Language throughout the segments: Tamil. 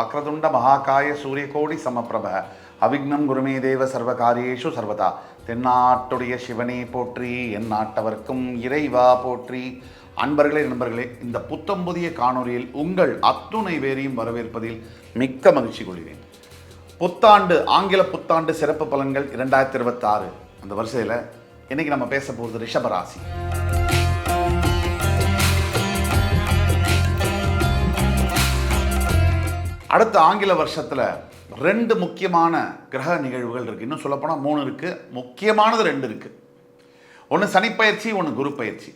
வக்ரதுண்ட மகாகாய சூரியகோடி சமப்பிரப அவிக்னம் குருமே தேவ சர்வகாரியேஷு சர்வதா. தென்னாட்டுடைய சிவனே போற்றி, என் நாட்டவர்க்கும் இறைவா போற்றி. அன்பர்களே நண்பர்களே, இந்த புத்தம் புதிய காணொலியில் உங்கள் அத்துணை பேரையும் வரவேற்பதில் மிக்க மகிழ்ச்சி கொள்கிறேன். புத்தாண்டு, ஆங்கில புத்தாண்டு சிறப்பு பலன்கள் 2026 அந்த வரிசையில் இன்னைக்கு நம்ம பேச போகிறது ரிஷபராசி. அடுத்த ஆங்கில வருஷத்தில் 2 முக்கியமான கிரக நிகழ்வுகள் இருக்குது. இன்னும் சொல்லப்போனால் 3 இருக்குது, முக்கியமானது 2 இருக்குது. ஒன்று சனிப்பயிற்சி, ஒன்று குரு பயிற்சி.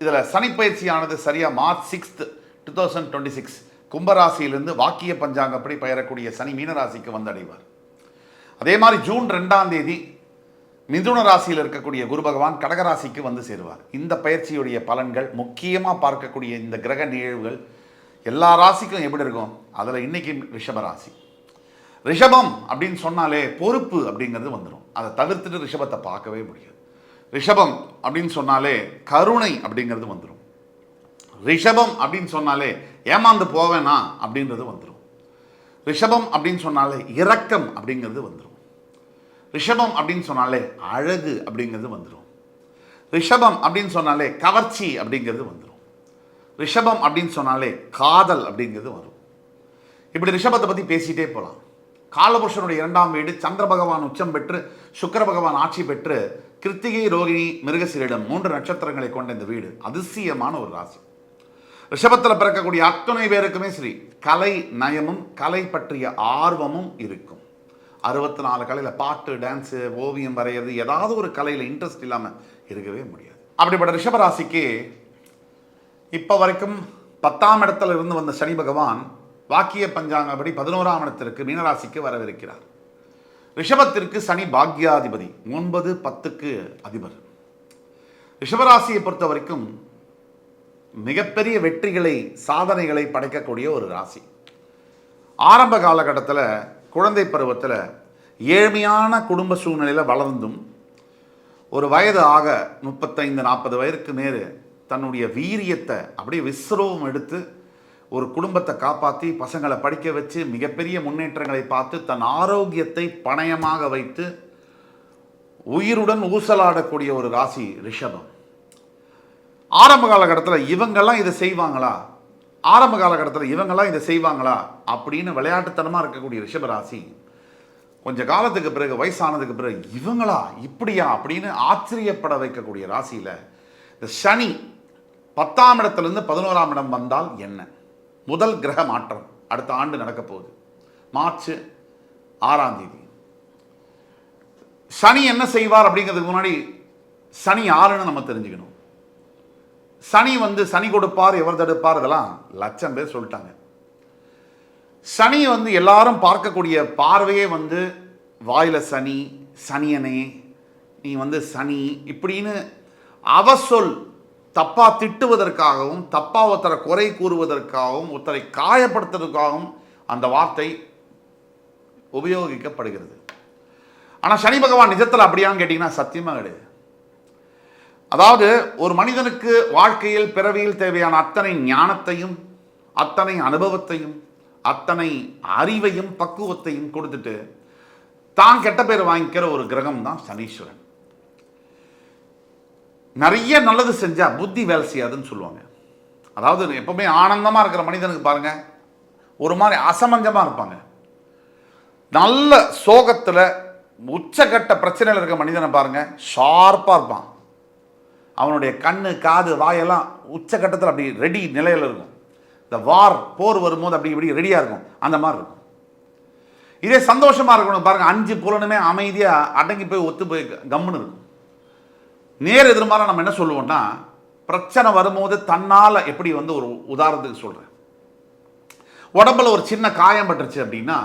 இதில் சனிப்பயிற்சியானது சரியாக மார்ச் 6, 2026 கும்பராசியிலிருந்து வாக்கிய பஞ்சாங்கப்படி பெயரக்கூடிய சனி மீனராசிக்கு வந்து அடைவார். அதே மாதிரி ஜூன் 2ஆம் தேதி மிதுன ராசியில் இருக்கக்கூடிய குரு பகவான் கடகராசிக்கு வந்து சேருவார். இந்த பயிற்சியுடைய பலன்கள், முக்கியமாக பார்க்கக்கூடிய இந்த கிரக நிகழ்வுகள் எல்லா ராசிக்கும் எப்படி இருக்கும், அதில் இன்னைக்கு ரிஷபராசி. ரிஷபம் அப்படின்னு சொன்னாலே பொறுப்பு அப்படிங்கிறது வந்துடும். அதை தவிர்த்துட்டு ரிஷபத்தை பார்க்கவே முடியாது. ரிஷபம் அப்படின்னு சொன்னாலே கருணை அப்படிங்கிறது வந்துடும். ரிஷபம் அப்படின்னு சொன்னாலே ஏமாந்து போவேனா அப்படின்றது வந்துடும். ரிஷபம் அப்படின்னு சொன்னாலே இரக்கம் அப்படிங்கிறது வந்துடும். ரிஷபம் அப்படின்னு சொன்னாலே அழகு அப்படிங்கிறது வந்துடும். ரிஷபம் அப்படின்னு சொன்னாலே கவர்ச்சி அப்படிங்கிறது வந்துடும். ரிஷபம் அப்படின்னு சொன்னாலே காதல் அப்படிங்கிறது வரும். இப்படி ரிஷபத்தை பற்றி பேசிகிட்டே போகலாம். காலபுருஷனுடைய 2ஆம் வீடு சந்திர பகவான் உச்சம் பெற்று சுக்கிர பகவான் ஆட்சி பெற்று கிருத்திகை, ரோகிணி, மிருகசீரிடம் 3 நட்சத்திரங்களை கொண்ட இந்த வீடு அதிசயமான ஒரு ராசி. ரிஷபத்தில் பிறக்கக்கூடிய அத்தனை பேருக்குமே சரி, கலை நயமும் கலை பற்றிய ஆர்வமும் இருக்கும். 64 கலையில் பாட்டு, டான்ஸு, ஓவியம் வரைகிறது, ஏதாவது ஒரு கலையில் இன்ட்ரெஸ்ட் இல்லாமல் இருக்கவே முடியாது. அப்படிப்பட்ட ரிஷபராசிக்கு இப்போ வரைக்கும் 10ஆம் இடத்துல இருந்து வந்த சனி பகவான் வாக்கிய பஞ்சாங்கப்படி 11ஆம் இடத்திற்கு மீனராசிக்கு வரவிருக்கிறார். ரிஷபத்திற்கு சனி பாக்யாதிபதி, 9, 10க்கு அதிபர். ரிஷபராசியை பொறுத்த வரைக்கும் மிகப்பெரிய வெற்றிகளை, சாதனைகளை படைக்கக்கூடிய ஒரு ராசி. ஆரம்ப காலகட்டத்தில், குழந்தை பருவத்தில் ஏழ்மையான குடும்ப சூழ்நிலையில் வளர்ந்தும் ஒரு வயது ஆக 35-40 வயதுக்கு மேல் தன்னுடைய வீரியத்தை அப்படியே விஸ்ரோகம் எடுத்து ஒரு குடும்பத்தை காப்பாற்றி பசங்களை படிக்க வச்சு மிகப்பெரிய முன்னேற்றங்களை பார்த்து தன் ஆரோக்கியத்தை பணயமாக வைத்து உயிருடன் ஊசலாடக்கூடிய ஒரு ராசி ரிஷபம். ஆரம்ப காலகட்டத்தில் இவங்கெல்லாம் இதை செய்வாங்களா, ஆரம்ப காலகட்டத்தில் இவங்கெல்லாம் இதை செய்வாங்களா அப்படின்னு விளையாட்டுத்தனமாக இருக்கக்கூடிய ரிஷபராசி கொஞ்ச காலத்துக்கு பிறகு, வயசானதுக்கு பிறகு இவங்களா இப்படியா அப்படின்னு ஆச்சரியப்பட வைக்கக்கூடிய ராசியில் இந்த சனி 10ஆம் இடத்துலேருந்து 11ஆம் இடம் வந்தால் என்ன முதல் கிரக மாற்றம் அடுத்த ஆண்டு நடக்க போகுது. மார்ச் 6ஆம் தேதி சனி என்ன செய்வார் அப்படிங்கிறதுக்கு முன்னாடி சனி யாருன்னு நம்ம தெரிஞ்சுக்கணும். சனி சனி கொடுப்பார், எவர் தடுப்பார், இதெல்லாம் லட்சம் பேர் சொல்லிட்டாங்க. சனி எல்லாரும் பார்க்கக்கூடிய பார்வையே வாயில சனி, சனியனே, நீ சனி இப்படின்னு அவசொல் தப்பா திட்டுவதற்காகவும், தப்பா ஒருத்தரை குறை கூறுவதற்காகவும், ஒருத்தரை காயப்படுத்துவதற்காகவும் அந்த வார்த்தை உபயோகிக்கப்படுகிறது. ஆனால் சனி பகவான் நிஜத்தில் அப்படியான்னு கேட்டிங்கன்னா சத்தியமாக கிடையாது. அதாவது ஒரு மனிதனுக்கு வாழ்க்கையில், பிறவியில் தேவையான அத்தனை ஞானத்தையும், அத்தனை அனுபவத்தையும், அத்தனை அறிவையும், பக்குவத்தையும் கொடுத்துட்டு தான் கெட்ட பேர் வாங்கிக்கிற ஒரு கிரகம் தான் சனீஸ்வரன். நிறைய நல்லது செஞ்சால் புத்தி வேலை செய்யாதுன்னு சொல்லுவாங்க. அதாவது எப்பவுமே ஆனந்தமாக இருக்கிற மனிதனுக்கு பாருங்க, ஒரு மாதிரி அசமஞ்சமாக இருப்பாங்க. நல்ல சோகத்தில் உச்சகட்ட பிரச்சனையில் இருக்கிற மனிதனை பாருங்க, ஷார்ப்பாக இருப்பான். அவனுடைய கண்ணு, காது, வாயெல்லாம் உச்சகட்டத்தில் அப்படி ரெடி நிலையில் இருக்கும். இந்த போர் வரும்போது அப்படி இப்படி ரெடியாக இருக்கும், அந்த மாதிரி இருக்கும். இதே சந்தோஷமாக இருக்கணும் பாருங்கள், 5 புலனுமே அமைதியாக அடங்கி போய் ஒத்து போய் கம்முன்னு இருக்கும். நேர் எதிர்மாற நம்ம என்ன சொல்லுவோம்னா, பிரச்சனை வரும்போது தன்னால் எப்படி ஒரு உதாரணத்துக்கு சொல்கிறேன், உடம்புல ஒரு சின்ன காயம் பட்டுருச்சு அப்படின்னா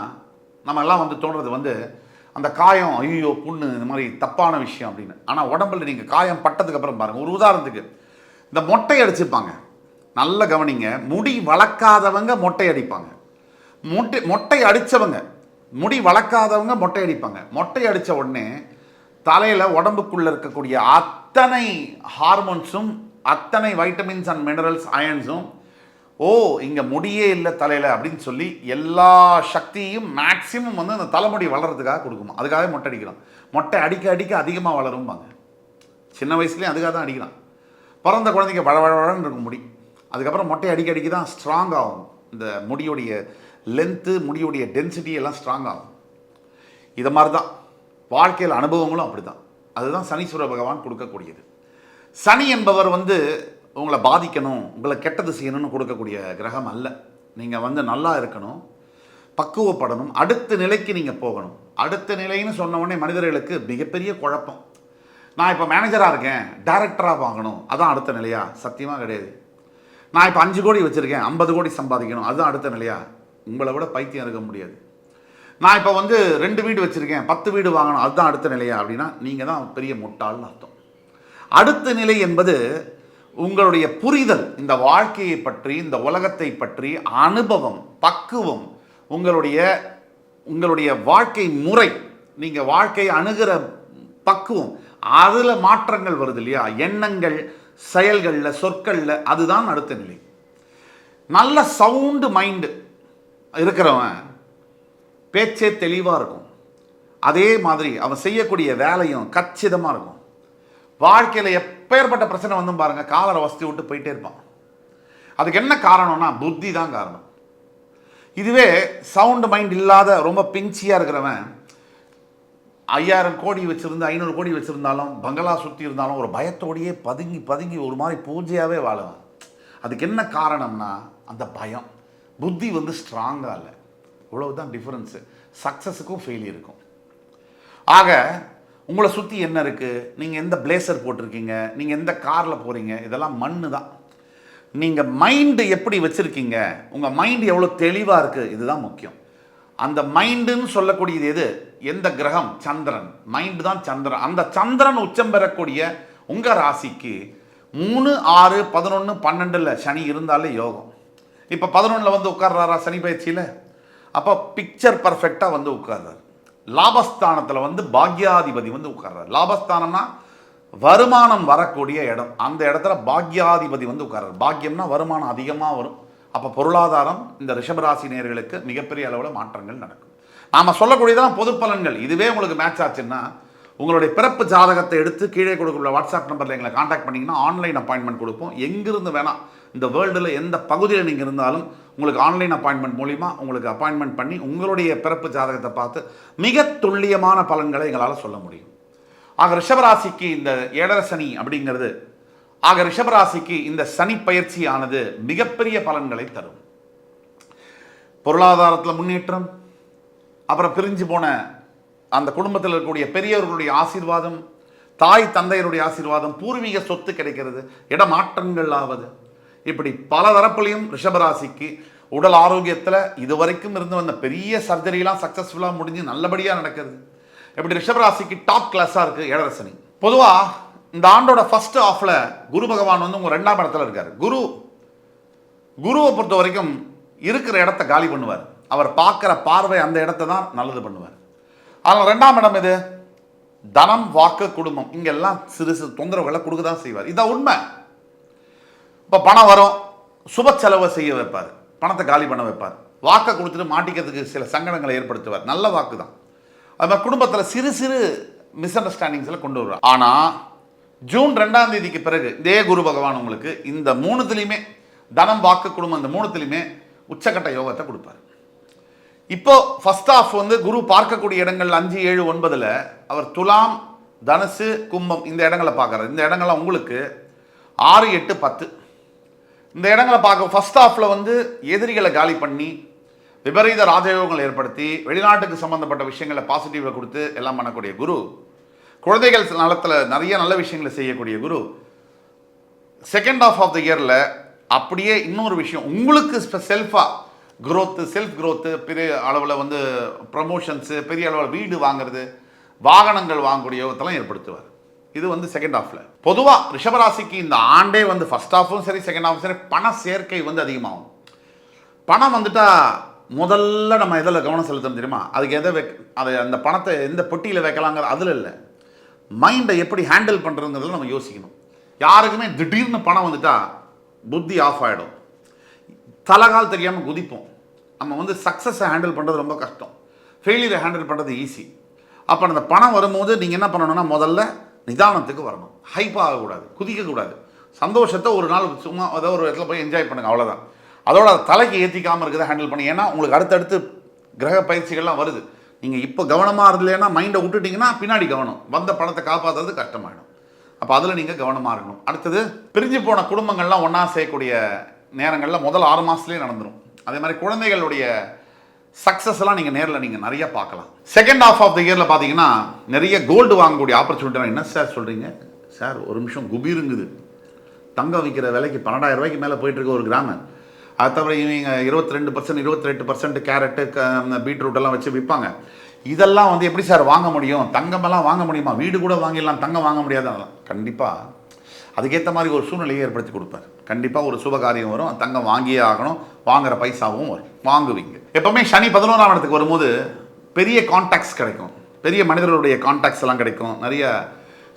நம்ம எல்லாம் தோன்றது அந்த காயம் ஐயோ புண்ணு, இந்த மாதிரி தப்பான விஷயம் அப்படின்னு. ஆனால் உடம்புல நீங்கள் காயம் பட்டதுக்கு அப்புறம் பாருங்கள், ஒரு உதாரணத்துக்கு இந்த மொட்டை அடிச்சுப்பாங்க, நல்ல கவனிங்க, முடி வளர்க்காதவங்க மொட்டை அடிப்பாங்க, மொட்டை அடித்தவங்க, முடி வளர்க்காதவங்க மொட்டை அடிப்பாங்க. மொட்டை அடித்த உடனே தலையில் உடம்புக்குள்ளே இருக்கக்கூடிய அத்தனை ஹார்மோன்ஸும், அத்தனை வைட்டமின்ஸ் அண்ட் மினரல்ஸ், அயன்ஸும் ஓ இங்கே முடியே இல்லை தலையில் அப்படின்னு சொல்லி எல்லா சக்தியும் மேக்சிமம் வந்து அந்த தலைமுடி வளர்கிறதுக்காக கொடுக்குமா. அதுக்காகவே மொட்டை அடிக்கிறோம். மொட்டை அடிக்க அடிக்க அதிகமாக வளரும்பாங்க. சின்ன வயசுலேயும் அதுக்காக தான் அடிக்கிறான். பிறந்த குழந்தைக்கு வழவழன்னு இருக்கும் முடி. அதுக்கப்புறம் மொட்டை அடிக்க அடிக்க தான் ஸ்ட்ராங் ஆகும். இந்த முடியுடைய லென்த்து, முடியுடைய டென்சிட்டி எல்லாம் ஸ்ட்ராங் ஆகும். இதை மாதிரி தான் வாழ்க்கையில் அனுபவங்களும் அப்படி தான். அதுதான் சனீஸ்வர பகவான் கொடுக்கக்கூடியது. சனி என்பவர் வந்து உங்களை பாதிக்கணும், உங்களை கெட்டது செய்யணும்னு கொடுக்கக்கூடிய கிரகம் அல்ல. நீங்கள் வந்து நல்லா இருக்கணும், பக்குவப்படணும், அடுத்த நிலைக்கு நீங்கள் போகணும். அடுத்த நிலைன்னு சொன்ன உடனே மனிதர்களுக்கு மிகப்பெரிய குழப்பம். நான் இப்போ மேனேஜராக இருக்கேன், டைரக்டராக வாங்கணும், அதான் அடுத்த நிலையா? சத்தியமாக கிடையாது. நான் இப்போ 5 கோடி வச்சுருக்கேன், 50 கோடி சம்பாதிக்கணும், அதுதான் அடுத்த நிலையா? உங்களை விட பைத்தியம் இருக்க முடியாது. நான் இப்போ வந்து 2 வீடு வச்சுருக்கேன், 10 வீடு வாங்கணும், அதுதான் அடுத்த நிலையா? அப்படின்னா நீங்கள் தான் பெரிய முட்டாள்னு அர்த்தம். அடுத்த நிலை என்பது உங்களுடைய புரிதல், இந்த வாழ்க்கையை பற்றி, இந்த உலகத்தை பற்றி அனுபவம், பக்குவம், உங்களுடைய வாழ்க்கை முறை, நீங்கள் வாழ்க்கையை அணுகிற பக்குவம், அதில் மாற்றங்கள் வருது இல்லையா? எண்ணங்கள், செயல்களில், சொற்களில், அதுதான் அடுத்த நிலை. நல்ல சவுண்டு மைண்டு இருக்கிறவன் பேச்சே தெளிவாக இருக்கும். அதே மாதிரி அவன் செய்யக்கூடிய வேலையும் கச்சிதமாக இருக்கும். வாழ்க்கையில் எப்பேற்பட்ட பிரச்சனை வந்தும் பாருங்கள், காலரை வசதி விட்டு போயிட்டே இருப்பான். அதுக்கு என்ன காரணம்னா புத்தி தான் காரணம். இதுவே சவுண்டு மைண்ட் இல்லாத ரொம்ப பிஞ்சியாக இருக்கிறவன் 5000 கோடி வச்சுருந்து 500 கோடி வச்சுருந்தாலும், பங்களா சுற்றி இருந்தாலும் ஒரு பயத்தோடையே பதுங்கி பதுங்கி ஒரு மாதிரி பூஜையாகவே வாழுவான். அதுக்கு என்ன காரணம்னா அந்த பயம். புத்தி வந்து ஸ்ட்ராங்காக இல்லை. இவ்வளவுதான் டிஃபரன்ஸு சக்ஸஸுக்கும் ஃபெயிலியருக்கும். ஆக உங்களை சுற்றி என்ன இருக்குது, நீங்கள் எந்த பிளேசர் போட்டிருக்கீங்க, நீங்கள் எந்த காரில் போகிறீங்க, இதெல்லாம் மண்ணு தான். நீங்கள் மைண்டு எப்படி வச்சுருக்கீங்க, உங்கள் மைண்டு எவ்வளோ தெளிவாக இருக்குது, இதுதான் முக்கியம். அந்த மைண்டுன்னு சொல்லக்கூடியது எது? எந்த கிரகம்? சந்திரன். மைண்டு தான் சந்திரன். அந்த சந்திரன் உச்சம் பெறக்கூடிய உங்கள் ராசிக்கு 3, 6, 11, 12 சனி இருந்தாலே யோகம். இப்போ 11 வந்து உட்கார்றாரா சனி பயிற்சியில்? அப்போ பிக்சர் பர்ஃபெக்டாக வந்து உட்கார்றாரு. லாபஸ்தானத்தில் வந்து பாக்யாதிபதி வந்து உட்கார்றாரு. லாபஸ்தானம்னா வருமானம் வரக்கூடிய இடம். அந்த இடத்துல பாக்யாதிபதி வந்து உட்கார்றாரு. பாக்கியம்னா வருமானம் அதிகமாக வரும். அப்போ பொருளாதாரம் இந்த ரிஷபராசி நேயர்களுக்கு மிகப்பெரிய அளவில் மாற்றங்கள் நடக்கும். நாம் சொல்லக்கூடியதெல்லாம் பொது பலன்கள். இதுவே உங்களுக்கு மேட்ச் ஆச்சுன்னா உங்களுடைய பிறப்பு ஜாதகத்தை எடுத்து கீழே கொடுக்குற வாட்ஸ்அப் நம்பரில் எங்களை காண்டாக்ட் பண்ணிங்கன்னா ஆன்லைன் அப்பாயின்மெண்ட் கொடுப்போம். எங்கிருந்து வேணால் இந்த வேர்ல்டில் எந்த பகுதியில் நீங்கள் இருந்தாலும் உங்களுக்கு ஆன்லைன் அப்பாயின்மெண்ட் மூலிமா உங்களுக்கு அப்பாயின்மெண்ட் பண்ணி உங்களுடைய பிறப்பு ஜாதகத்தை பார்த்து மிக துல்லியமான பலன்களை எங்களால் சொல்ல முடியும். ஆக ரிஷபராசிக்கு இந்த 7.5 சனி அப்படிங்கிறது, ஆக ரிஷபராசிக்கு இந்த சனி பயிற்சி ஆனது மிகப்பெரிய பலன்களை தரும். பொருளாதாரத்தில் முன்னேற்றம், அப்புறம் பிரிஞ்சு போன அந்த குடும்பத்தில் இருக்கக்கூடிய பெரியவர்களுடைய ஆசீர்வாதம், தாய் தந்தையருடைய ஆசீர்வாதம், பூர்வீக சொத்து கிடைக்கிறது, இடமாற்றங்கள் ஆவது, இப்படி பல தரப்புலையும் ரிஷபராசிக்கு உடல் ஆரோக்கியத்தில் இதுவரைக்கும் இருந்து வந்த பெரிய சர்ஜரிலாம் சக்ஸஸ்ஃபுல்லாக முடிஞ்சு நல்லபடியாக நடக்கிறது. இப்படி ரிஷபராசிக்கு டாப் கிளாஸாக இருக்குது 7.5 சனி. பொதுவாக இந்த ஆண்டோட ஃபர்ஸ்ட் ஹாஃபில் குரு பகவான் வந்து உங்கள் 2ஆம் இடத்துல இருக்கார். குருவை பொறுத்த வரைக்கும் இருக்கிற இடத்த காலி பண்ணுவார். அவர் பார்க்குற பார்வை அந்த இடத்த தான் நல்லது பண்ணுவார். அதனால் 2ஆம் இடம் இது தனம், வாக்கு, குடும்பம், இங்கெல்லாம் சிறு சிறு தொந்தரவுகளை கொடுக்க தான் செய்வார். இதான் உண்மை. இப்போ பணம் வரும், சுப செலவை செய்ய வைப்பார், பணத்தை காலி பண்ண வைப்பார், வாக்கை கொடுத்துட்டு மாட்டிக்கிறதுக்கு சில சங்கடங்களை ஏற்படுத்துவார். நல்ல வாக்கு தான். அது மாதிரி குடும்பத்தில் சிறு சிறு மிஸ் அண்டர்ஸ்டாண்டிங்ஸில் கொண்டு வருவார். ஆனால் ஜூன் 2ஆம் தேதிக்கு பிறகு இதே குரு பகவான் உங்களுக்கு இந்த 3த்துலையுமே தனம், வாக்கு, குடும்பம், இந்த 3த்துலையுமே உச்சக்கட்ட யோகத்தை கொடுப்பார். இப்போ ஃபர்ஸ்ட் ஆஃப் வந்து குரு பார்க்கக்கூடிய இடங்கள் 5, 7, 9ல் அவர் துலாம், தனுசு, கும்பம் இந்த இடங்களை பார்க்குறாரு. இந்த இடங்கள்லாம் உங்களுக்கு 6, 8, 10 இந்த இடங்களை பார்க்க ஃபர்ஸ்ட் ஆஃபில் வந்து எதிரிகளை காலி பண்ணி விபரீத ராஜயோகங்களை ஏற்படுத்தி வெளிநாட்டுக்கு சம்மந்தப்பட்ட விஷயங்களை பாசிட்டிவாக கொடுத்து எல்லாம் பண்ணக்கூடிய குரு, குழந்தைகள் நலத்தில் நிறைய நல்ல விஷயங்களை செய்யக்கூடிய குரு, செகண்ட் ஆஃப் த இயரில் அப்படியே இன்னொரு விஷயம் உங்களுக்கு செல்ஃபாக க்ரோத்து, செல்ஃப் க்ரோத்து, பெரிய அளவில் வந்து ப்ரமோஷன்ஸு, பெரிய அளவில் வீடு வாங்குறது, வாகனங்கள் வாங்கக்கூடிய யோகத்தெல்லாம் ஏற்படுத்துவார். இது வந்து செகண்ட் ஆஃபில். பொதுவாக ரிஷபராசிக்கு இந்த ஆண்டே வந்து ஃபர்ஸ்ட் ஆஃபும் சரி செகண்ட் ஆஃபும் சரி பண சேர்க்கை வந்து அதிகமாகும். பணம் வந்துட்டால் முதல்ல நம்ம எதில் கவனம் செலுத்தணும் தெரியுமா? அதுக்கு அதை அந்த பணத்தை எந்த பொட்டியில் வைக்கலாங்கிற அதில் இல்லை, மைண்டை எப்படி ஹேண்டில் பண்ணுறதுங்கிறதுல நம்ம யோசிக்கணும். யாருக்குமே திடீர்னு பணம் வந்துட்டால் புத்தி ஆஃப் ஆகிடும். தலகால் தெரியாமல் குதிப்போம். நம்ம வந்து சக்ஸஸை ஹேண்டில் பண்ணுறது ரொம்ப கஷ்டம், ஃபெயிலியரை ஹேண்டில் பண்ணுறது ஈஸி. அப்போ அந்த பணம் வரும்போது நீங்கள் என்ன பண்ணணும்னா முதல்ல நிதானத்துக்கு வரணும். ஹைப் ஆகக்கூடாது, குதிக்கக்கூடாது. சந்தோஷத்தை ஒரு நாள் சும்மா ஏதோ ஒரு இடத்துல போய் என்ஜாய் பண்ணுங்கள், அவ்வளோதான். அதோட தலைக்கு ஏற்றிக்காமல் இருக்கிறத ஹேண்டில் பண்ணி. ஏன்னா உங்களுக்கு அடுத்தடுத்து கிரக பயிற்சிகள்லாம் வருது. நீங்கள் இப்போ கவனமாக இருந்தலைன்னா மைண்டை விட்டுட்டிங்கன்னா பின்னாடி கவனம் வந்த பணத்தை காப்பாற்றுறது கஷ்டமாயிடும். அப்போ அதில் நீங்கள் கவனமாக இருக்கணும். அடுத்தது பிரிஞ்சு போன குடும்பங்கள்லாம் ஒன்றா செய்யக்கூடிய நேரங்களில் முதல் 6 மாதத்துலேயே நடந்துடும். அதே மாதிரி குழந்தைகளுடைய சக்ஸஸ்லாம் நீங்கள் நேரில் நீங்கள் நிறைய பார்க்கலாம். செகண்ட் ஹாஃப் ஆஃப் த இயரில் பார்த்தீங்கன்னா நிறைய கோல்டு வாங்கக்கூடிய ஆப்பர்ச்சுனிட்டி. என்ன சார் சொல்கிறீங்க சார்? ஒரு நிமிஷம், குபீருங்குது. தங்கம் விற்கிற விலைக்கு 12,000 ரூபாய்க்கு மேலே போயிட்டுருக்க ஒரு கிராமம். அது தவிர இவங்க 22%, 28% கேரட்டு, பீட்ரூட்டெல்லாம் வச்சு விற்பாங்க. இதெல்லாம் வந்து எப்படி சார் வாங்க முடியும்? தங்கமெல்லாம் வாங்க முடியுமா? வீடு கூட வாங்கிடலாம், தங்கம் வாங்க முடியாதான்? கண்டிப்பாக அதுக்கேற்ற மாதிரி ஒரு சூழ்நிலையை ஏற்படுத்தி கொடுப்பார். கண்டிப்பாக ஒரு சுபகாரியம் வரும், தங்கம் வாங்கியே ஆகணும், வாங்குகிற பைசாவும் வரும், வாங்குவீங்க. எப்போவுமே சனி 11ஆம் இடத்துக்கு வரும்போது பெரிய கான்டாக்ட்ஸ் கிடைக்கும், பெரிய மனிதர்களுடைய கான்டாக்ட்ஸ் எல்லாம் கிடைக்கும், நிறைய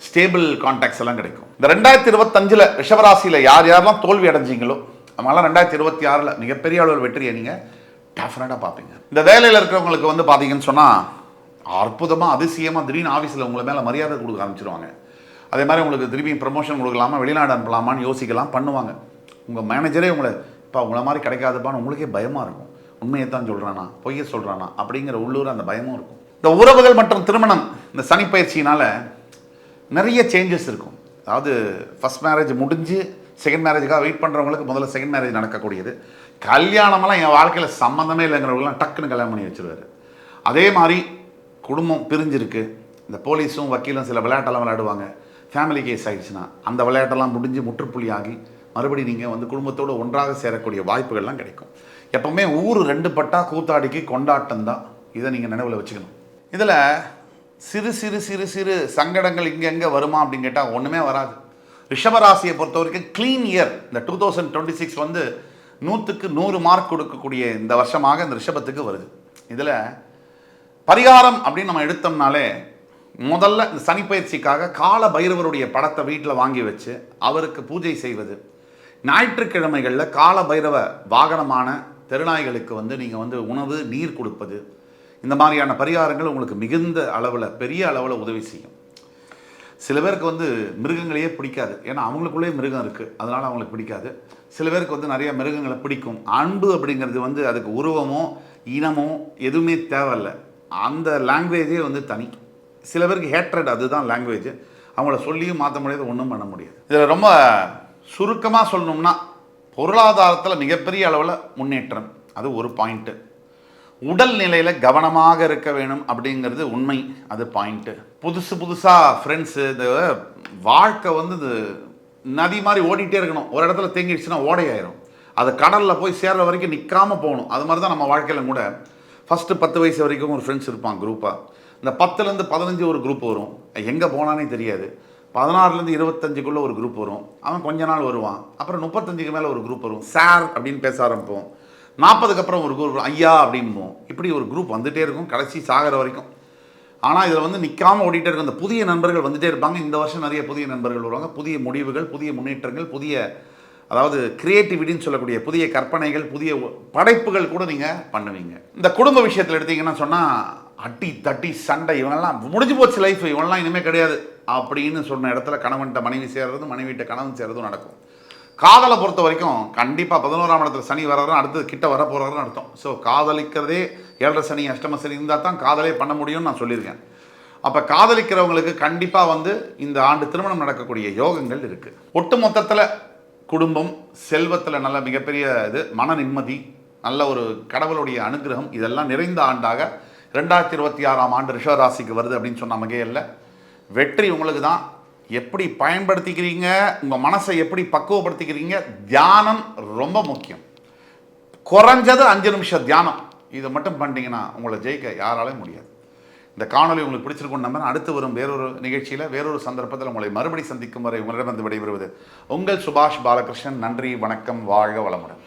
ஸ்டேபிள் கான்டாக்ட்ஸ் எல்லாம் கிடைக்கும். இந்த 2025 ரிஷபராசியில் யார் யாரெல்லாம் தோல்வி அடைஞ்சிங்களோ அவங்களாம் 2026 மிகப்பெரிய அளவில் வெற்றியை நீங்கள் டெஃபினட்டாக பார்ப்பீங்க. இந்த வேலையில் இருக்கிறவங்களுக்கு வந்து பார்த்தீங்கன்னு சொன்னால் அற்புதமாக அதிசயமாக திடீர்னு ஆஃபீஸில் உங்களை மேலே மரியாதை கொடுக்க ஆரம்பிச்சிருவாங்க. அதே மாதிரி உங்களுக்கு திரும்பி ப்ரமோஷன் கொடுக்கலாமா, வெளிநாடு அனுப்பலாமான்னு யோசிக்கலாம், பண்ணுவாங்க. உங்கள் மேனேஜரே உங்களை மாதிரி கிடைக்காதுப்பான்னு உங்களுக்கே பயமாக இருக்கும். உண்மையை தான் சொல்கிறானா, பொய்யை சொல்கிறானா அப்படிங்கிற உள்ளூர் அந்த பயமும் இருக்கும். இந்த உறவுகள் மற்றும் திருமணம் இந்த சனி பயிற்சியினால் நிறைய சேஞ்சஸ் இருக்கும். அதாவது ஃபஸ்ட் மேரேஜ் முடிஞ்சு செகண்ட் மேரேஜுக்காக வெயிட் பண்ணுறவங்களுக்கு முதல்ல செகண்ட் மேரேஜ் நடக்கக்கூடியது. கல்யாணமெல்லாம் என் வாழ்க்கையில் சம்மந்தமே இல்லைங்கிறவங்களாம் டக்குன்னு கல்யாணம் பண்ணி வச்சுருவார். அதே மாதிரி குடும்பம் பிரிஞ்சிருக்கு, இந்த போலீஸும் வக்கீலும் சில விளையாட்டெல்லாம் விளையாடுவாங்க. ஃபேமிலி கேஸ் ஆகிடுச்சுன்னா அந்த விளையாட்டெல்லாம் முடிஞ்சு முற்றுப்புள்ளி ஆகி மறுபடியும் நீங்கள் வந்து குடும்பத்தோடு ஒன்றாக சேரக்கூடிய வாய்ப்புகள்லாம் கிடைக்கும். எப்போவுமே ஊர் 2 பட்டா கூத்தாடிக்கு கொண்டாட்டம் தான். இதை நீங்கள் நினைவில் வச்சுக்கணும். இதில் சிறு சிறு சிறு சிறு சங்கடங்கள் இங்கே வருமா அப்படின்னு கேட்டால் ஒன்றுமே வராது. ரிஷபராசியை பொறுத்த வரைக்கும் க்ளீன் இயர். இந்த 2026 வந்து 100க்கு 100 மார்க் கொடுக்கக்கூடிய இந்த வருஷமாக இந்த ரிஷபத்துக்கு வருது. இதில் பரிகாரம் அப்படின்னு நம்ம எடுத்தோம்னாலே முதல்ல இந்த சனி பயிற்சிக்காக கால பைரவருடைய படத்தை வீட்டில் வாங்கி வச்சு அவருக்கு பூஜை செய்வது. ஞாயிற்றுக்கிழமைகளில் கால பைரவ வாகனமான தெருநாய்களுக்கு வந்து நீங்கள் வந்து உணவு நீர் கொடுப்பது. இந்த மாதிரியான பரிகாரங்கள் உங்களுக்கு மிகுந்த அளவில் பெரிய அளவில் உதவி செய்யும். சில பேருக்கு வந்து மிருகங்களையே பிடிக்காது, ஏன்னா அவங்களுக்குள்ளேயே மிருகம் இருக்குது, அதனால் அவங்களுக்கு பிடிக்காது. சில பேருக்கு வந்து நிறைய மிருகங்களை பிடிக்கும். அன்பு அப்படிங்கிறது வந்து அதுக்கு உருவமோ இனமோ எதுவுமே தேவையில்லை, அந்த லாங்குவேஜே வந்து தனி. சில பேருக்கு ஹேட்ரட், அதுதான் லாங்குவேஜ். அவங்கள சொல்லியும் மாற்ற முடியாது, ஒன்றும் பண்ண முடியாது. இதில் ரொம்ப சுருக்கமாக சொல்லணும்னா பொருளாதாரத்தில் மிகப்பெரிய அளவில் முன்னேற்றம், அது ஒரு பாயிண்ட்டு. உடல் நிலையில் கவனமாக இருக்க வேணும் அப்படிங்கிறது உண்மை, அது பாயிண்ட்டு. புதுசாக ஃப்ரெண்ட்ஸு, இந்த வாழ்க்கை வந்து இது நதி மாதிரி ஓடிட்டே இருக்கணும். ஒரு இடத்துல தேங்கிடுச்சுன்னா ஓடையாயிரும். அது கடலில் போய் சேர்ற வரைக்கும் நிற்காமல் போகணும். அது மாதிரி தான் நம்ம வாழ்க்கையில் கூட ஃபஸ்ட்டு 10 வயசு வரைக்கும் ஒரு ஃப்ரெண்ட்ஸ் இருப்பான் குரூப்பாக. இந்த 10லேருந்து 15 ஒரு குரூப் வரும், எங்கே போனானே தெரியாது. 16லேருந்து 25க்குள்ளே ஒரு குரூப் வரும், அவன் கொஞ்ச நாள் வருவான். அப்புறம் 35க்கு மேலே ஒரு குரூப் வரும், சார் அப்படின்னு பேச ஆரம்பிப்போம். 40க்கு அப்புறம் ஒரு குரூப் ஐயா அப்படின்போம். இப்படி ஒரு குரூப் வந்துகிட்டே இருக்கும் கடைசி சாகிற வரைக்கும். ஆனால் இதில் வந்து நிற்காமல் ஓடிட்டே இருக்கும். இந்த புதிய நண்பர்கள் வந்துகிட்டே இருப்பாங்க. இந்த வருஷம் நிறைய புதிய நண்பர்கள் வருவாங்க. புதிய முடிவுகள், புதிய முன்னேற்றங்கள், புதிய அதாவது கிரியேட்டிவிட்டின்னு சொல்லக்கூடிய புதிய கற்பனைகள், புதிய படைப்புகள் கூட நீங்கள் பண்ணுவீங்க. இந்த குடும்ப விஷயத்தில் எடுத்தீங்கன்னா சொன்னால் அட்டி தட்டி சண்டை, இவங்கெல்லாம் முடிஞ்சு போச்சு லைஃப், இவங்கெல்லாம் இனிமேல் கிடையாது அப்படின்னு சொன்ன இடத்துல கணவன்கிட்ட மனைவி சேர்றதும் மனைவிட்ட கணவன் சேர்றதும் நடக்கும். காதலை பொறுத்த வரைக்கும் கண்டிப்பாக 11ஆம் இடத்துல சனி வர்றதும் அடுத்தது கிட்ட வர போகிறதுன்னு அர்த்தம். ஸோ காதலிக்கிறதே 7.5 சனி 8 சனி இருந்தால் தான் காதலே பண்ண முடியும்னு நான் சொல்லியிருக்கேன். அப்போ காதலிக்கிறவங்களுக்கு கண்டிப்பாக வந்து இந்த ஆண்டு திருமணம் நடக்கக்கூடிய யோகங்கள் இருக்குது. ஒட்டு மொத்தத்தில் குடும்பம், செல்வத்தில் நல்ல மிகப்பெரிய இது, மன நிம்மதி, நல்ல ஒரு கடவுளுடைய அனுகிரகம், இதெல்லாம் நிறைந்த ஆண்டாக 2026ஆம் ஆண்டு ரிஷபராசிக்கு வருது அப்படின்னு சொன்ன வகையில் வெற்றி உங்களுக்கு தான். எப்படி பயன்படுத்திக்கிறீங்க, உங்கள் மனசை எப்படி பக்குவப்படுத்திக்கிறீங்க, தியானம் ரொம்ப முக்கியம். குறைஞ்சது 5 நிமிஷம் தியானம், இதை மட்டும் பண்ணிட்டீங்கன்னா உங்களை ஜெயிக்க யாராலையும் முடியாது. இந்த காணொலி உங்களுக்கு பிடிச்சிருக்குன்னு நம்புறேன். அடுத்து வரும் வேறொரு நிகழ்ச்சியில் வேறொரு சந்தர்ப்பத்தில் உங்களை மறுபடி சந்திக்கும் வரை உங்களிடமிருந்து விடைபெறுவது உங்கள் சுபாஷ் பாலகிருஷ்ணன். நன்றி, வணக்கம், வாழ்க வளமுடன்.